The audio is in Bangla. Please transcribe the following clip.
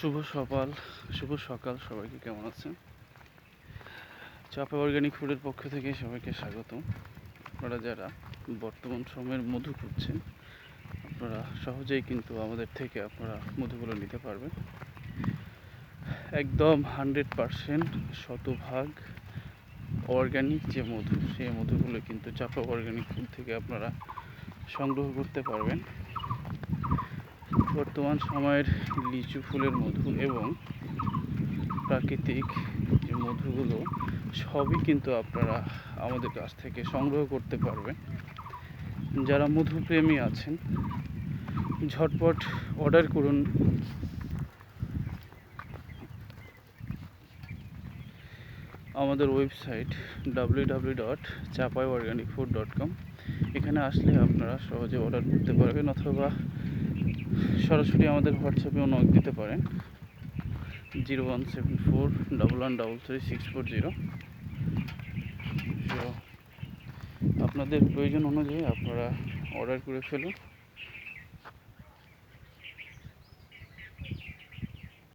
শুভ সকাল শুভ সকাল সবাইকে কেমন আছেন? চাপা অর্গানিক ফুডের পক্ষ থেকে সবাইকে স্বাগতম। আপনারা যারা বর্তমান সময়ের মধু খুঁজছেন, আপনারা সহজেই কিন্তু আমাদের থেকে আপনারা মধুগুলো নিতে পারবেন। একদম 100% শতভাগ অর্গানিক যে মধু, সেই মধুগুলো কিন্তু চাপা অর্গানিক ফুড থেকে আপনারা সংগ্রহ করতে পারবেন। বর্তমান সময়ের লিচু ফুলের মধু এবং প্রাকৃতিক যে মধুগুলো সবই কিন্তু আপনারা আমাদের কাছ থেকে সংগ্রহ করতে পারবেন। যারা মধুপ্রেমী আছেন, ঝটপট অর্ডার করুন আমাদের ওয়েবসাইট www.chapaiorganicfood.com। এখানে আসলে আপনারা সহজে অর্ডার করতে পারবেন, অথবা সরাসরি আমাদের হোয়াটসঅ্যাপেও নক দিতে পারেন 017411333640। আপনাদের প্রয়োজন অনুযায়ী আপনারা অর্ডার করে ফেলুন।